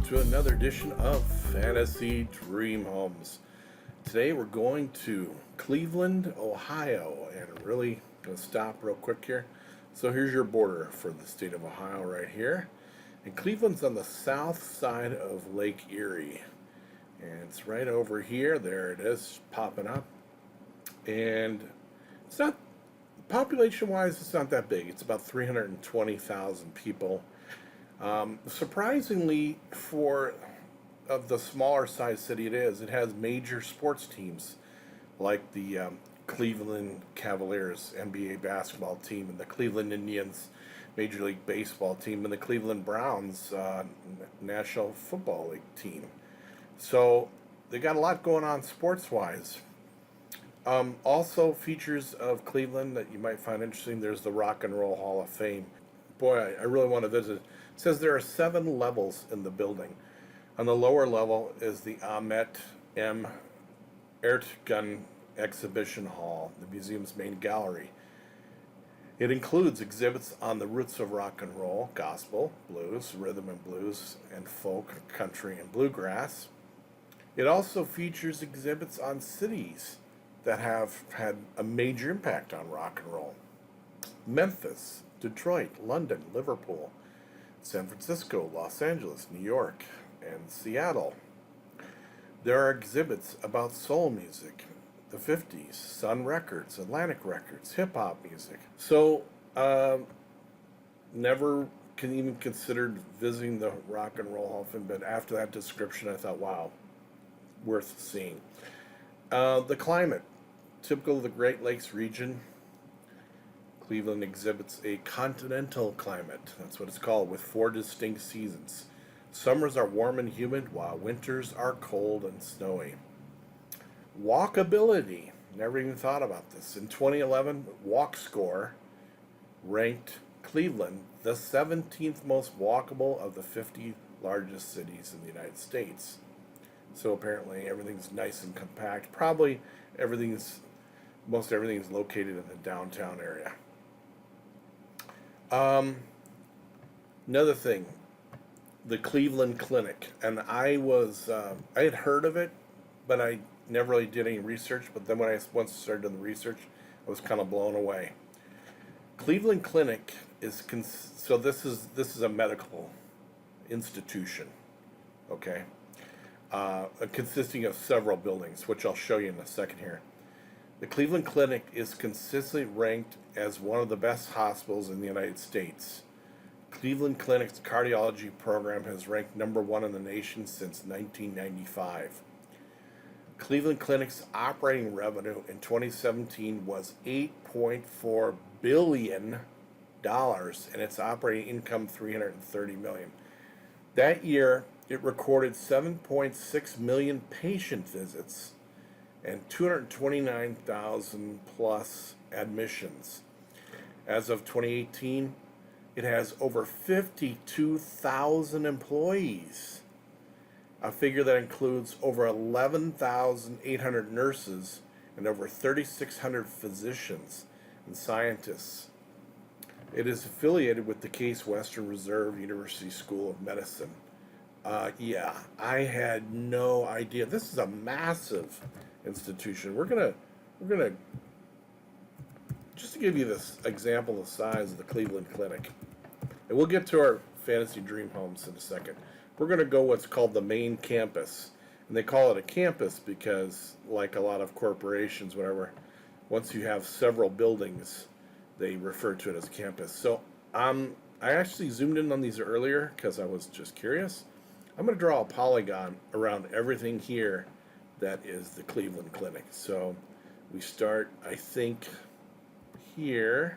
to another edition of Fantasy Dream Homes. Today we're going to Cleveland, Ohio, and really going to stop real quick here. So here's your border for the state of Ohio right here. And Cleveland's on the south side of Lake Erie. And it's right over here. There it is, popping up. And it's not, population-wise, it's not that big. It's about 320,000 people. Surprisingly, for of the smaller size city it has major sports teams like the Cleveland Cavaliers NBA basketball team, and the Cleveland Indians Major League Baseball team, and the Cleveland Browns National Football League team. So they got a lot going on sports-wise. Also, features of Cleveland that you might find interesting, there's the Rock and Roll Hall of Fame. Boy, I really want to visit. It says there are 7 levels in the building. On the lower level is the Ahmet M. Ertegun Exhibition Hall, the museum's main gallery. It includes exhibits on the roots of rock and roll, gospel, blues, rhythm and blues, and folk, country, and bluegrass. It also features exhibits on cities that have had a major impact on rock and roll. Memphis, Detroit, London, Liverpool, San Francisco, Los Angeles, New York, and Seattle. There are exhibits about soul music, the 50s, Sun Records, Atlantic Records, hip-hop music. So, never can even considered visiting the Rock and Roll Hall of Fame, but after that description I thought, wow, worth seeing. The climate, typical of the Great Lakes region. Cleveland exhibits a continental climate, that's what it's called, with 4 distinct seasons. Summers are warm and humid, while winters are cold and snowy. Walkability, never even thought about this. In 2011, WalkScore ranked Cleveland the 17th most walkable of the 50 largest cities in the United States. So apparently everything's nice and compact. Probably most everything is located in the downtown area. Another thing, the Cleveland Clinic, and I had heard of it, but I never really did any research. But then when I once started doing the research, I was kind of blown away. Cleveland Clinic is so this is a medical institution, okay, consisting of several buildings, which I'll show you in a second here. The Cleveland Clinic is consistently ranked as one of the best hospitals in the United States. Cleveland Clinic's cardiology program has ranked number 1 in the nation since 1995. Cleveland Clinic's operating revenue in 2017 was $8.4 billion, and its operating income $330 million. That year, it recorded 7.6 million patient visits and 229,000 plus admissions. As of 2018, it has over 52,000 employees, a figure that includes over 11,800 nurses and over 3,600 physicians and scientists. It is affiliated with the Case Western Reserve University School of Medicine. Yeah, I had no idea. This is a massive institution. We're gonna just to give you this example of the size of the Cleveland Clinic, and we'll get to our fantasy dream homes in a second. We're gonna go what's called the main campus, and they call it a campus because, like a lot of corporations, whatever, once you have several buildings, they refer to it as campus. So I actually zoomed in on these earlier because I was just curious. I'm going to draw a polygon around everything here that is the Cleveland Clinic. So we start, I think, here,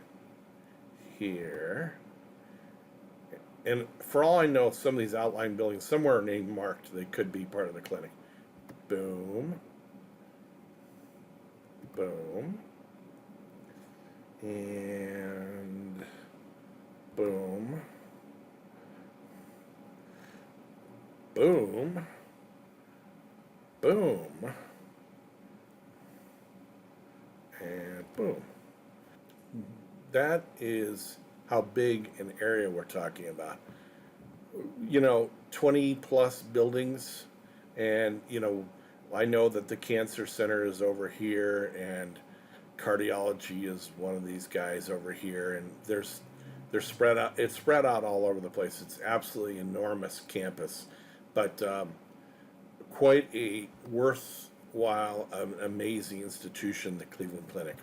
and for all I know, some of these outlying buildings, somewhere named marked, they could be part of the clinic. Boom, boom, and boom, boom, boom, and boom. That is how big an area we're talking about. You know, 20 plus buildings, and I know that the cancer center is over here, and cardiology is one of these guys over here, and they're spread out. It's spread out all over the place. It's absolutely enormous campus, but quite a worthwhile, amazing institution, the Cleveland Clinic.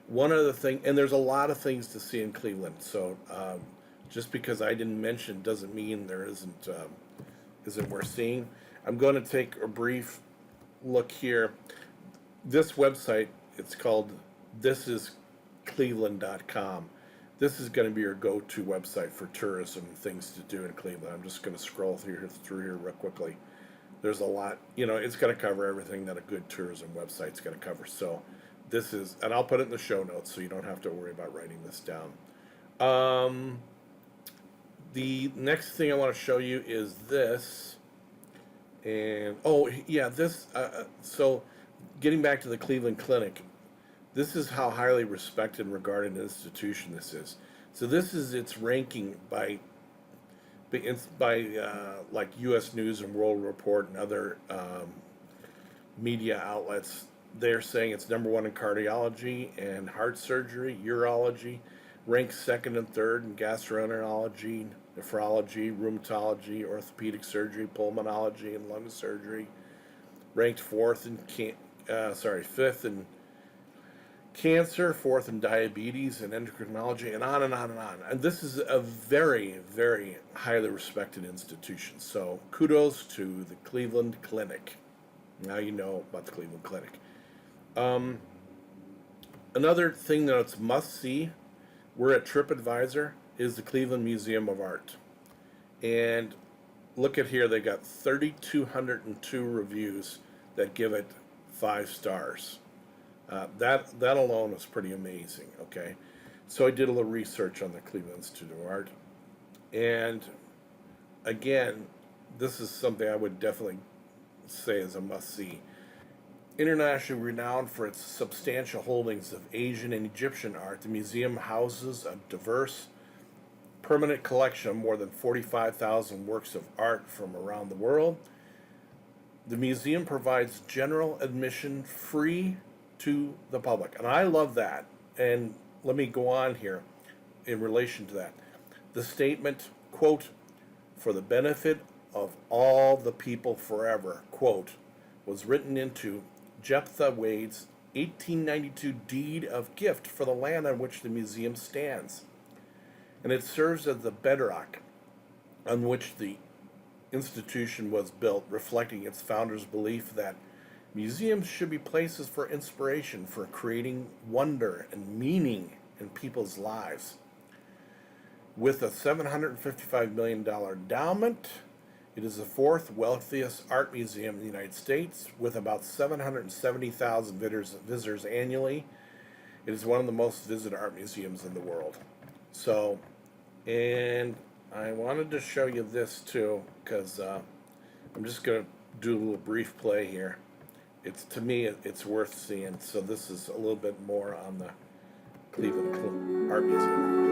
One other thing, and there's a lot of things to see in Cleveland, so just because I didn't mention doesn't mean there isn't worth seeing. I'm going to take a brief look here. This website, it's called thisiscleveland.com. This is going to be your go-to website for tourism and things to do in Cleveland. I'm just going to scroll through here real quickly. There's a lot, it's going to cover everything that a good tourism website's going to cover. So this is, and I'll put it in the show notes so you don't have to worry about writing this down. The next thing I want to show you is this. And, so getting back to the Cleveland Clinic, this is how highly respected and regarded an institution this is. So this is its ranking by like U.S. News and World Report and other media outlets. They're saying it's number one in cardiology and heart surgery, urology, ranks second and third in gastroenterology, nephrology, rheumatology, orthopedic surgery, pulmonology, and lung surgery. Ranked fifth in cancer, fourth in diabetes and endocrinology, and on and on and on. And this is a very, very highly respected institution. So kudos to the Cleveland Clinic. Now you know about the Cleveland Clinic. Another thing that it's must see, we're at TripAdvisor, is the Cleveland Museum of Art. And look at here, they got 3,202 reviews that give it 5 stars. That alone is pretty amazing, okay? So I did a little research on the Cleveland Institute of Art. And again, this is something I would definitely say is a must-see. Internationally renowned for its substantial holdings of Asian and Egyptian art, the museum houses a diverse, permanent collection of more than 45,000 works of art from around the world. The museum provides general admission free to the public. And I love that. And let me go on here in relation to that. The statement, quote, for the benefit of all the people forever, quote, was written into Jephthah Wade's 1892 deed of gift for the land on which the museum stands. And it serves as the bedrock on which the institution was built, reflecting its founder's belief that museums should be places for inspiration, for creating wonder and meaning in people's lives. With a $755 million endowment, it is the fourth wealthiest art museum in the United States, with about 770,000 visitors annually. It is one of the most visited art museums in the world. So, and I wanted to show you this too, because I'm just going to do a little brief play here. To me, it's worth seeing. So this is a little bit more on the Cleveland Art Museum.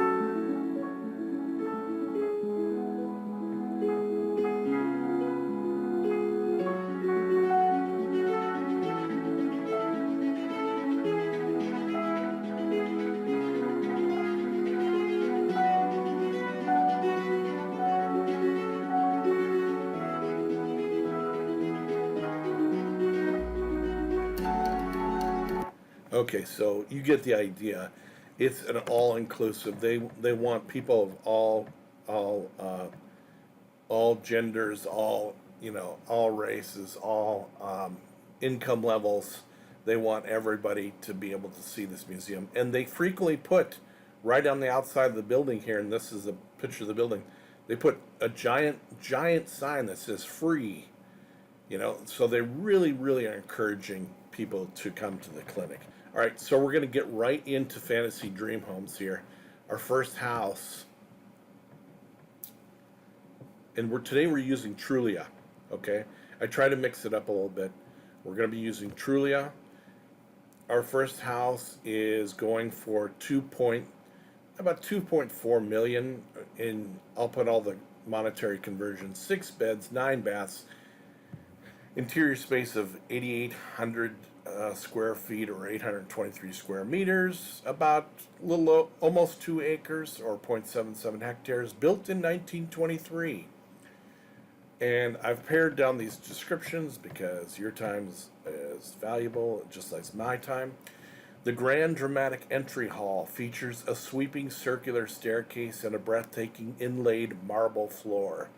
Okay, so you get the idea. It's an all-inclusive. They want people of all genders, all races, all income levels. They want everybody to be able to see this museum, and they frequently put right on the outside of the building here. And this is a picture of the building. They put a giant sign that says "free." So they really are encouraging people to come to the clinic. All right, so we're going to get right into fantasy dream homes here. Our first house, and today we're using Trulia. Okay, I try to mix it up a little bit. We're going to be using Trulia. Our first house is going for about 2.4 million, and I'll put all the monetary conversion, 6 beds, 9 baths, interior space of 8,800 square feet or 823 square meters, about almost 2 acres or 0.77 hectares, built in 1923. And I've pared down these descriptions because your time is valuable, just like my time. The grand dramatic entry hall features a sweeping circular staircase and a breathtaking inlaid marble floor.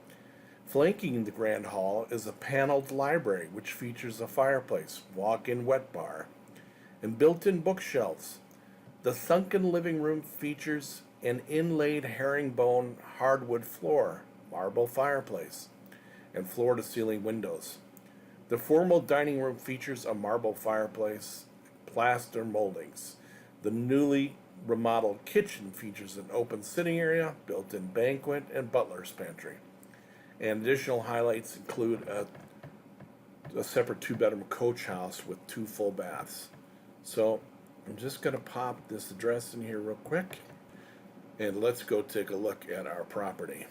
Flanking the grand hall is a paneled library which features a fireplace, walk-in wet bar, and built-in bookshelves. The sunken living room features an inlaid herringbone hardwood floor, marble fireplace, and floor-to-ceiling windows. The formal dining room features a marble fireplace, plaster moldings. The newly remodeled kitchen features an open sitting area, built-in banquet, and butler's pantry. And additional highlights include a separate 2-bedroom coach house with 2 full baths. So I'm just going to pop this address in here real quick, and let's go take a look at our property.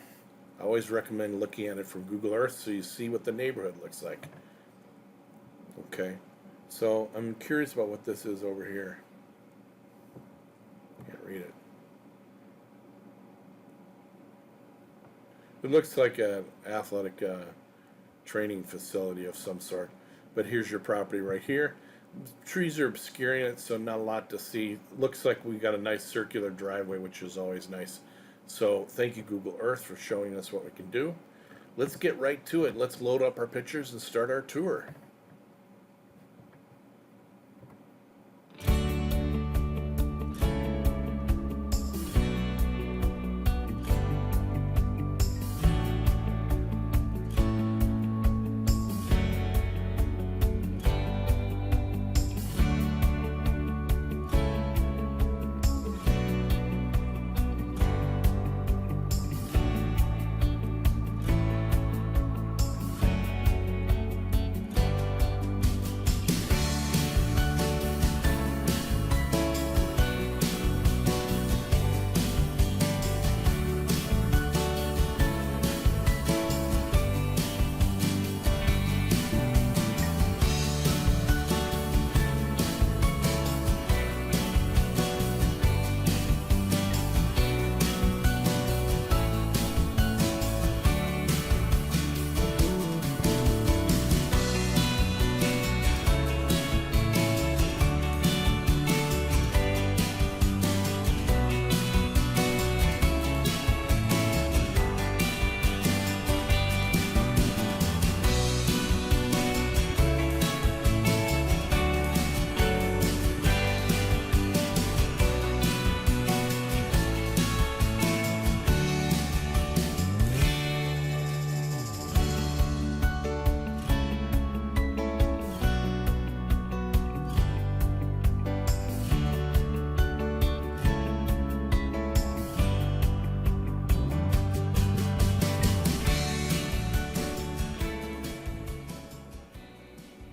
I always recommend looking at it from Google Earth so you see what the neighborhood looks like. Okay, so I'm curious about what this is over here. Can't read it. It looks like an athletic training facility of some sort. But here's your property right here. Trees are obscuring it, so not a lot to see. Looks like we got a nice circular driveway, which is always nice. So thank you, Google Earth, for showing us what we can do. Let's get right to it. Let's load up our pictures and start our tour.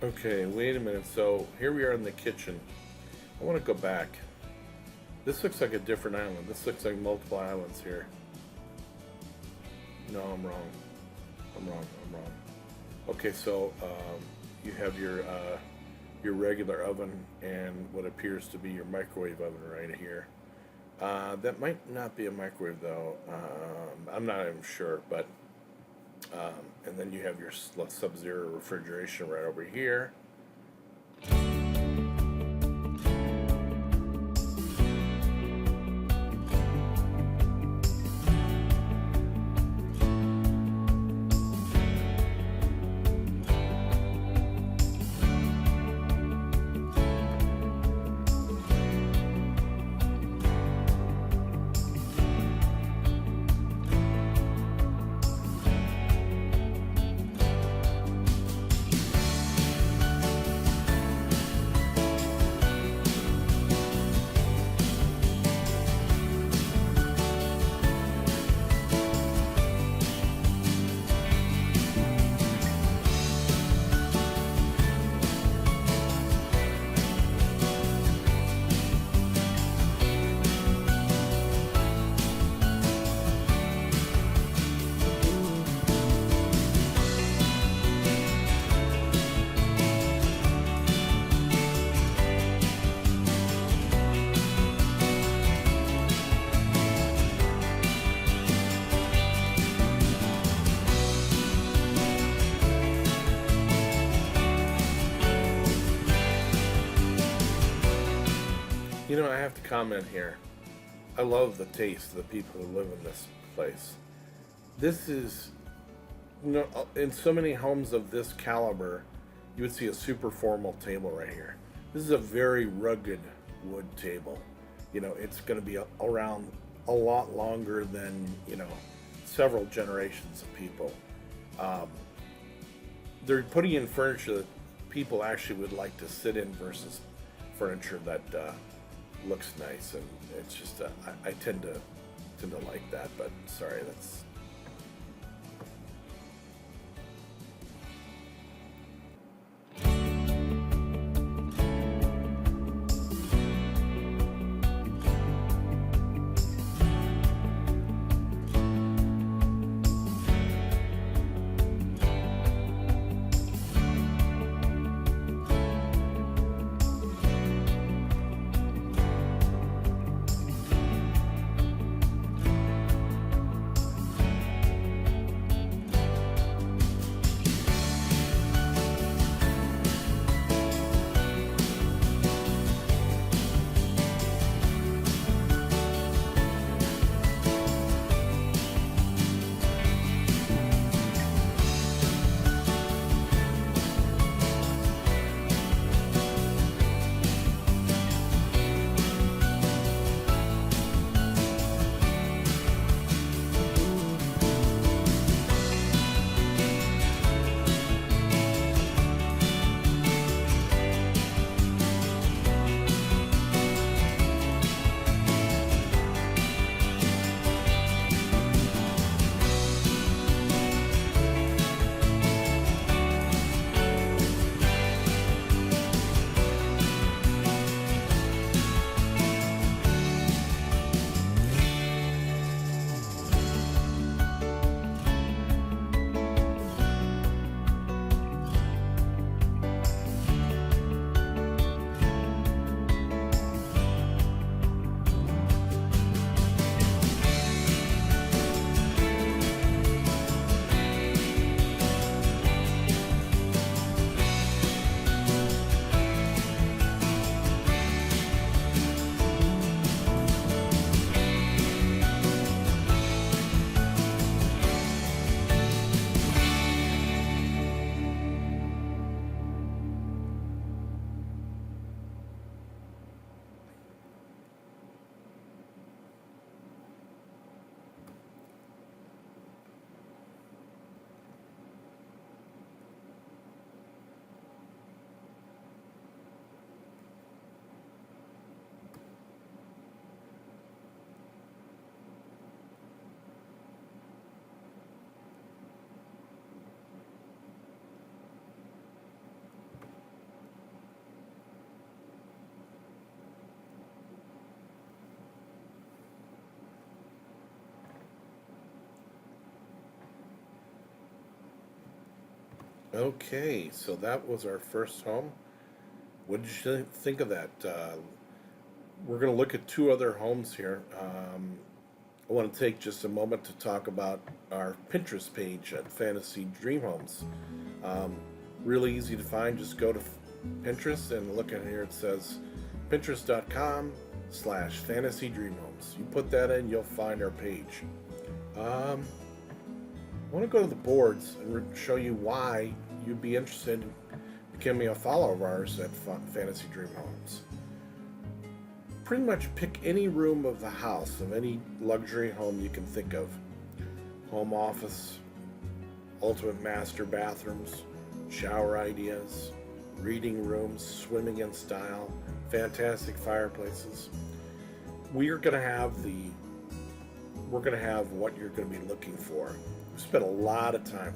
Okay, wait a minute. So here we are in the kitchen. I want to go back. This looks like a different island. This looks like multiple islands here. No, I'm wrong. I'm wrong. Okay, so you have your regular oven and what appears to be your microwave oven right here. That might not be a microwave though. I'm not even sure, but and then you have your sub-zero refrigeration right over here. I have to comment here. I love the taste of the people who live in this place. This is, in so many homes of this caliber, you would see a super formal table right here. This is a very rugged wood table. It's going to be around a lot longer than, several generations of people. Um, they're putting in furniture that people actually would like to sit in versus furniture that looks nice, and it's just I tend to like that. But sorry, that's. Okay, so that was our first home. What did you think of that? We're going to look at two other homes here. I want to take just a moment to talk about our Pinterest page at Fantasy Dream Homes. Um, Really easy to find. Just go to Pinterest and look at here. It says pinterest.com/Fantasy Dream Homes. You put that in, you'll find our page. I want to go to the boards and show you why you'd be interested in becoming a follower of ours at Fantasy Dream Homes. Pretty much pick any room of the house, of any luxury home you can think of. Home office, ultimate master bathrooms, shower ideas, reading rooms, swimming in style, fantastic fireplaces. We're going to have what you're going to be looking for. We spent a lot of time.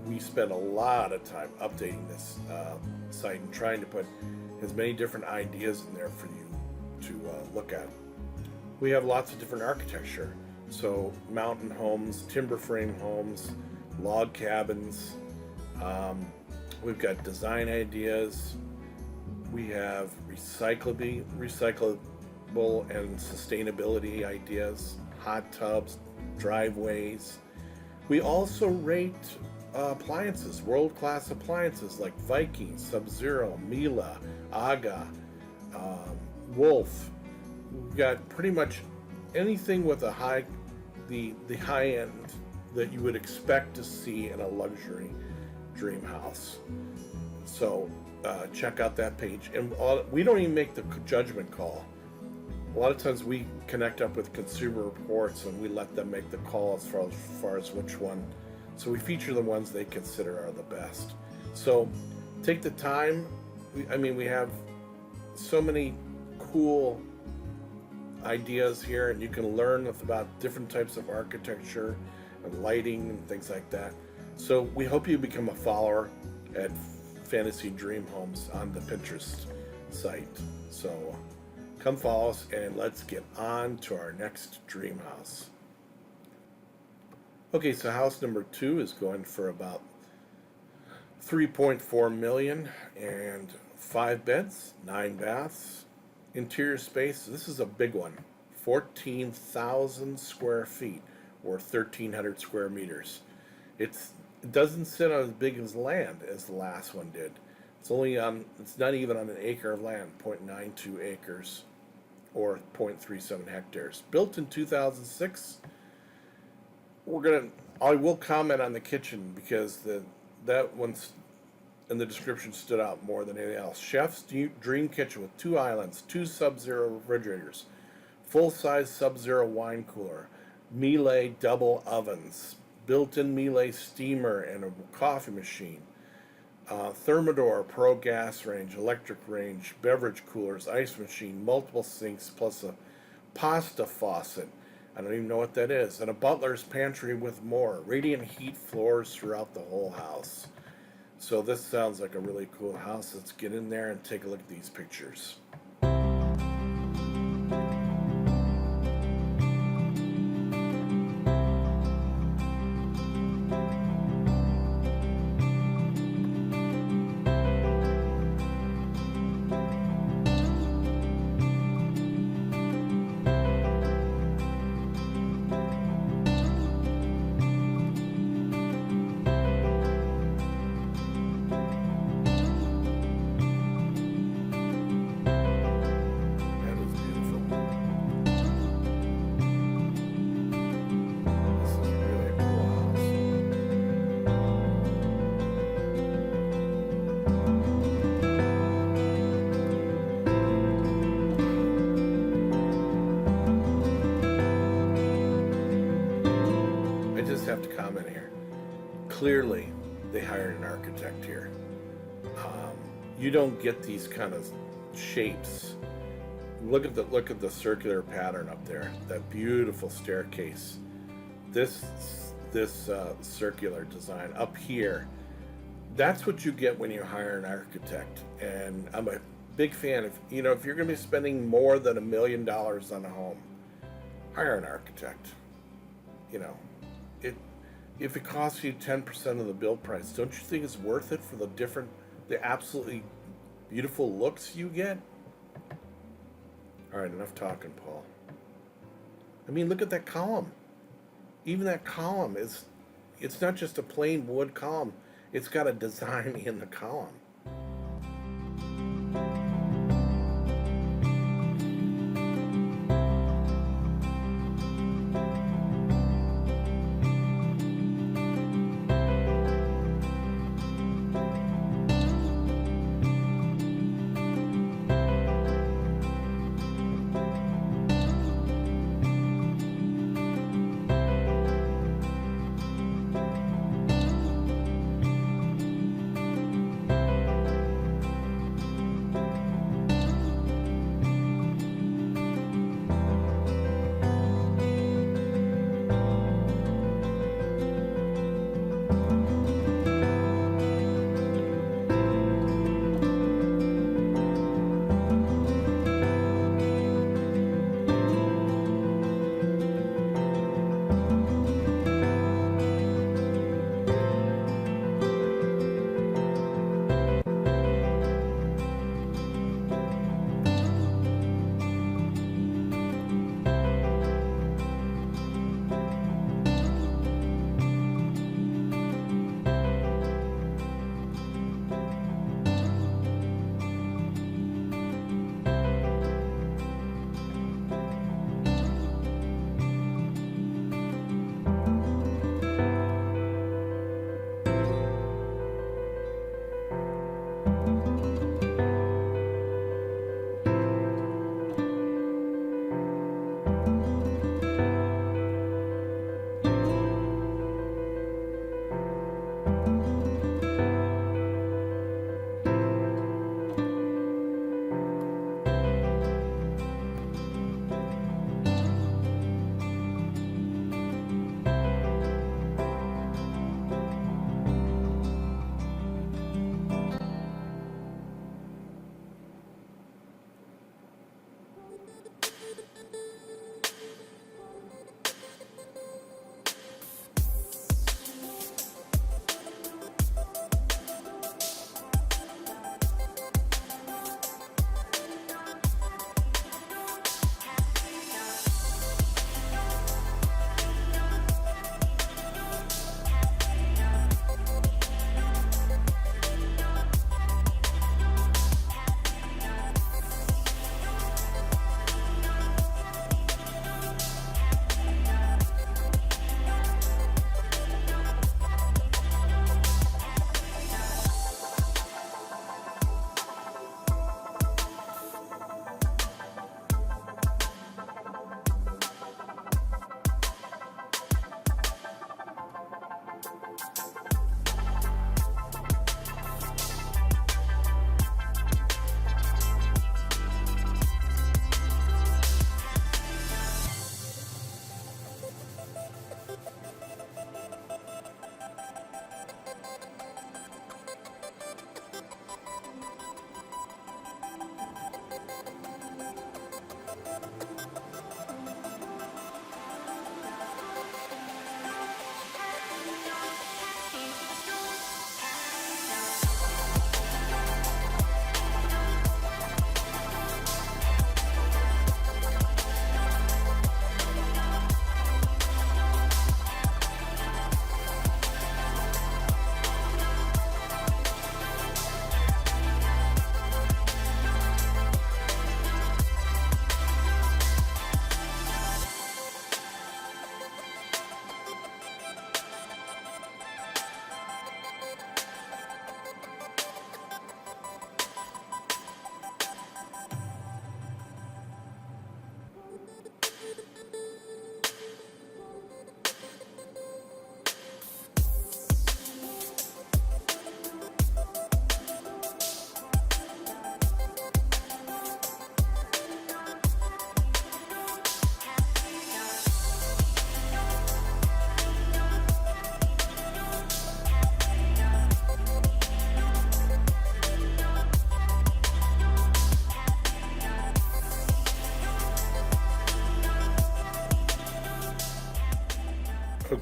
We spent a lot of time updating this site and trying to put as many different ideas in there for you to look at. We have lots of different architecture. So mountain homes, timber frame homes, log cabins. We've got design ideas. We have recyclable and sustainability ideas, hot tubs, driveways. We also rate appliances, world-class appliances like Viking, Sub-Zero, Miele, Aga. wolf. We've got pretty much anything with a high, the high end that you would expect to see in a luxury dream house. So check out that page. And we don't even make the judgment call. A lot of times we connect up with Consumer Reports and we let them make the call as far as which one. So we feature the ones they consider are the best. So take the time. We have so many cool ideas here, and you can learn about different types of architecture and lighting and things like that. So we hope you become a follower at Fantasy Dream Homes on the Pinterest site. So come follow us and let's get on to our next dream house. Okay, so house number 2 is going for about $3.4 million and 5 beds, 9 baths. Interior space, this is a big one, 14,000 square feet or 1,300 square meters. It doesn't sit on as big as land as the last one did. It's not even on an acre of land, 0.92 acres or 0.37 hectares. Built in 2006. I will comment on the kitchen because that one's in the description stood out more than anything else. Chef's dream kitchen with 2 islands, 2 Sub-Zero refrigerators, full-size Sub-Zero wine cooler, Miele double ovens, built-in Miele steamer and a coffee machine, Thermador Pro gas range, electric range, beverage coolers, ice machine, multiple sinks, plus a pasta faucet. I don't even know what that is. And a butler's pantry with more. Radiant heat floors throughout the whole house. So this sounds like a really cool house. Let's get in there and take a look at these pictures. Have to comment here. Clearly, they hired an architect here. You don't get these kind of shapes. Look at the circular pattern up there. That beautiful staircase. This circular design up here. That's what you get when you hire an architect. And I'm a big fan of if you're going to be spending more than $1 million on a home, hire an architect. If it costs you 10% of the build price, don't you think it's worth it for the absolutely beautiful looks you get? All right, enough talking, Paul. Look at that column. Even that column it's not just a plain wood column. It's got a design in the column.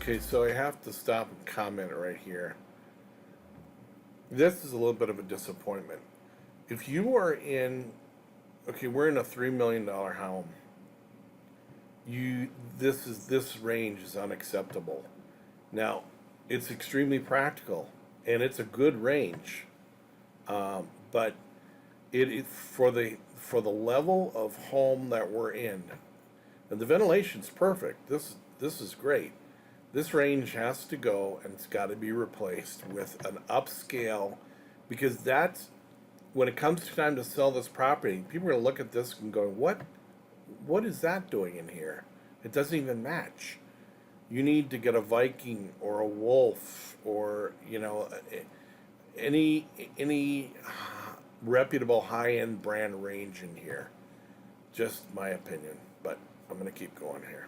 Okay, so I have to stop and comment right here. This is a little bit of a disappointment. If you are in, okay, we're in a $3 million home. This range is unacceptable. Now, it's extremely practical, and it's a good range, but it for the level of home that we're in, and the ventilation's perfect. This is great. This range has to go, and it's got to be replaced with an upscale, because that's when it comes time to sell this property. People are going to look at this and go, what is that doing in here? It doesn't even match. You need to get a Viking or a Wolf or any reputable high-end brand range in here. Just my opinion, but I'm going to keep going here.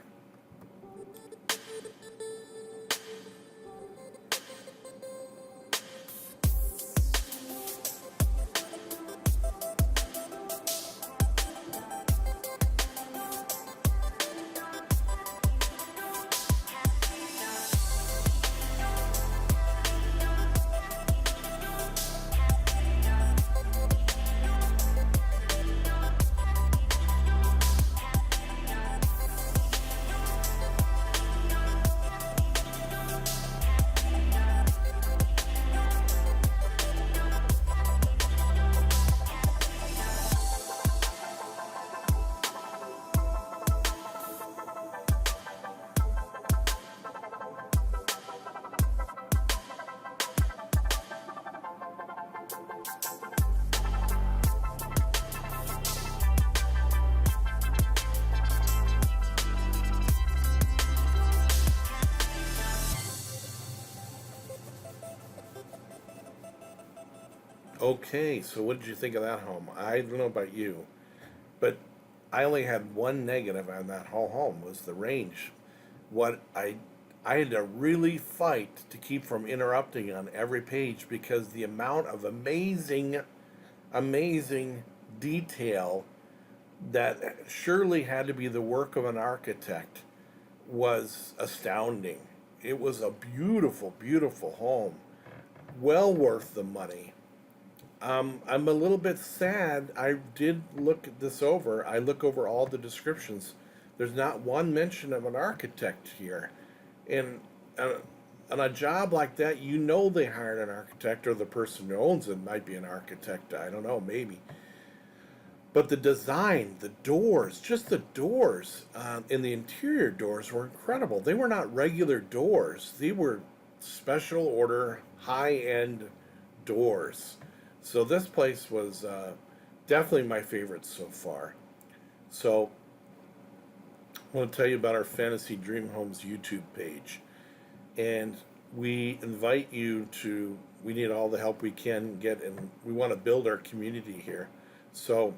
Okay, so what did you think of that home? I don't know about you, but I only had one negative on that whole home, was the range. What I had to really fight to keep from interrupting on every page, because the amount of amazing detail that surely had to be the work of an architect was astounding. It was a beautiful, beautiful home, well worth the money. I'm a little bit sad. I did look this over. I look over all the descriptions. There's not one mention of an architect here. And on a job like that, they hired an architect, or the person who owns it might be an architect. I don't know, maybe. But the design, the doors, just the doors, and the interior doors were incredible. They were not regular doors. They were special order, high-end doors. So this place was definitely my favorite so far. So I want to tell you about our Fantasy Dream Homes YouTube page. And we invite you to, we need all the help we can get, and we want to build our community here. So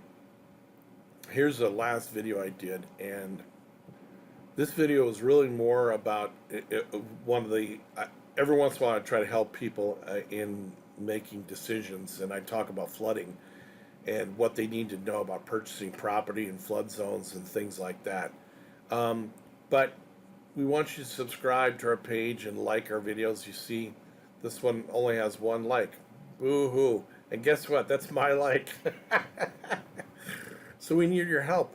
here's the last video I did, and this video is really more about every once in a while I try to help people in making decisions, and I talk about flooding and what they need to know about purchasing property in flood zones and things like that. But we want you to subscribe to our page and like our videos. You see, this one only has one like. Boo-hoo. And guess what? That's my like. So we need your help.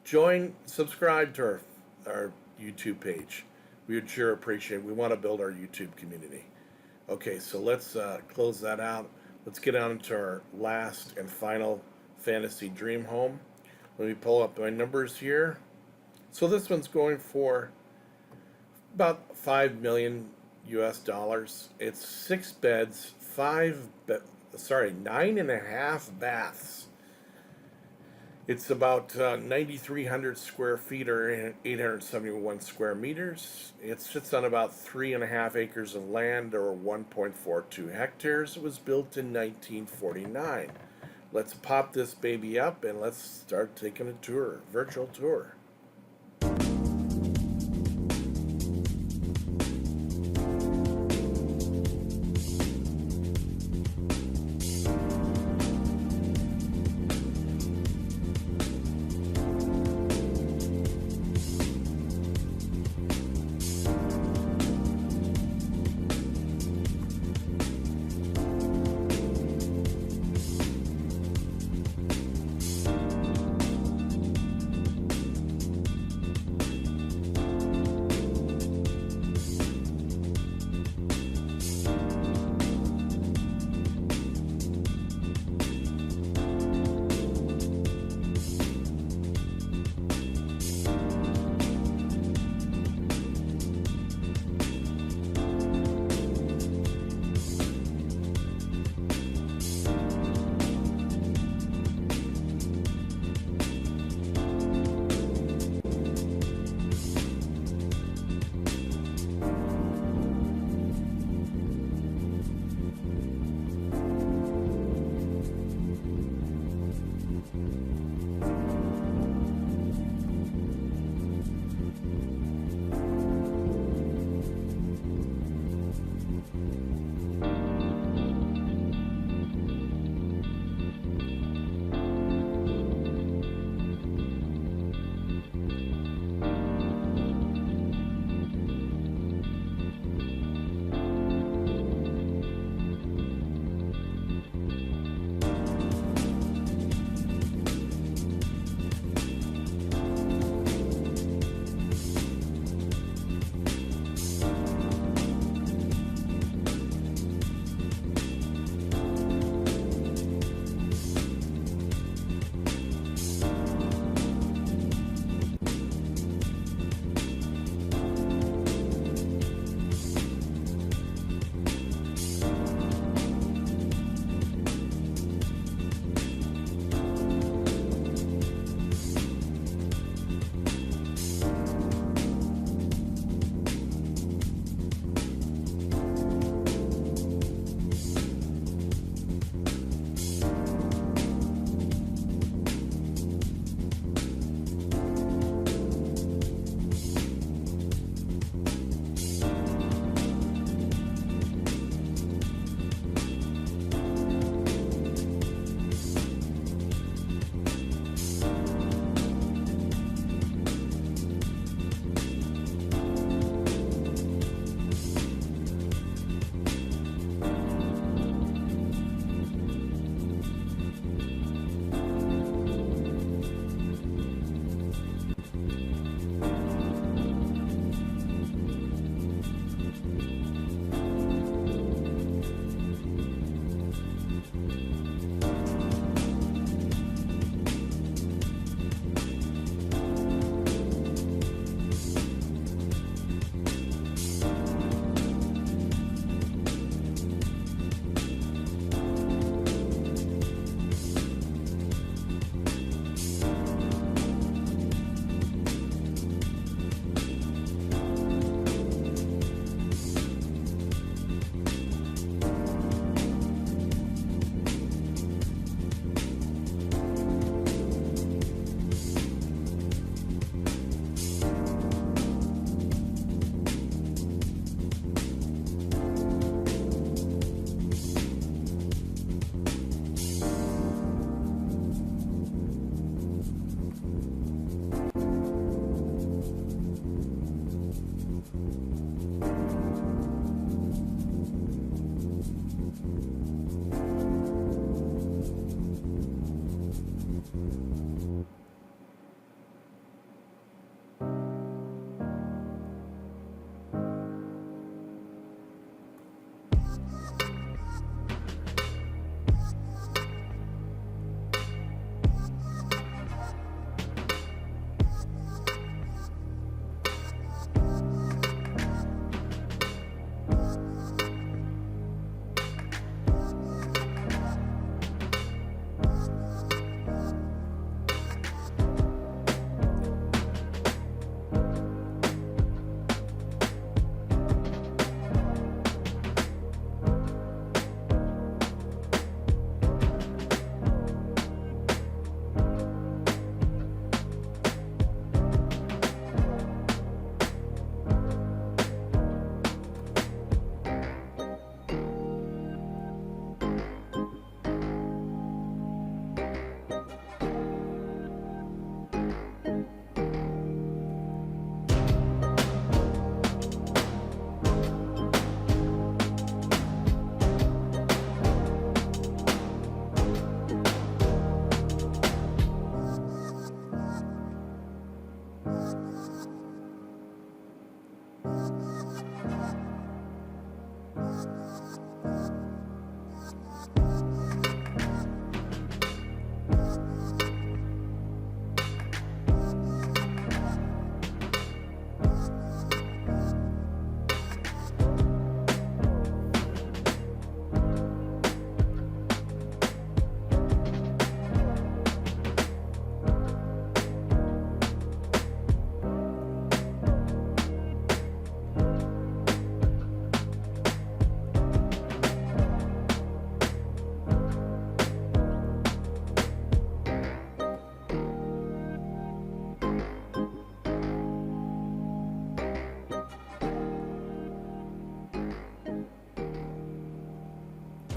Subscribe to our YouTube page. We would sure appreciate it. We want to build our YouTube community. Okay, so let's close that out. Let's get on to our last and final fantasy dream home. Let me pull up my numbers here. So this one's going for about $5 million US. It's 6 beds, 9.5 baths. It's about 9,300 square feet, or 871 square meters. It sits on about 3.5 acres of land, or 1.42 hectares. It was built in 1949. Let's pop this baby up and let's start taking a tour, virtual tour.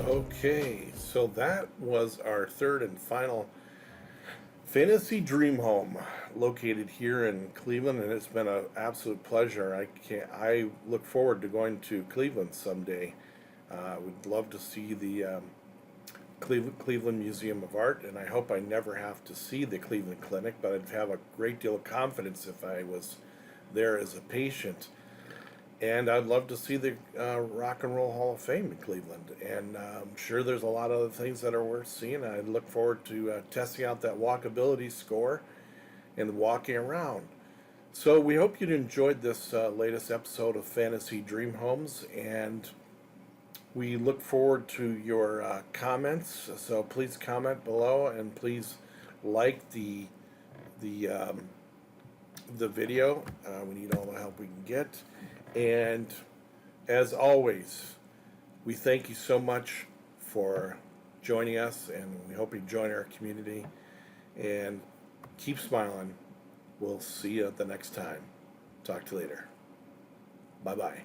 Okay, so that was our third and final fantasy dream home located here in Cleveland, and it's been an absolute pleasure. I look forward to going to Cleveland someday. Would love to see the Cleveland Museum of Art, and I hope I never have to see the Cleveland Clinic, but I'd have a great deal of confidence if I was there as a patient. And I'd love to see the Rock and Roll Hall of Fame in Cleveland. And I'm sure there's a lot of other things that are worth seeing. I look forward to testing out that walkability score and walking around. So we hope you enjoyed this latest episode of Fantasy Dream Homes, and we look forward to your comments. So please comment below, and please like the video. We need all the help we can get. And as always, we thank you so much for joining us, and we hope you join our community. And keep smiling. We'll see you the next time. Talk to you later. Bye-bye.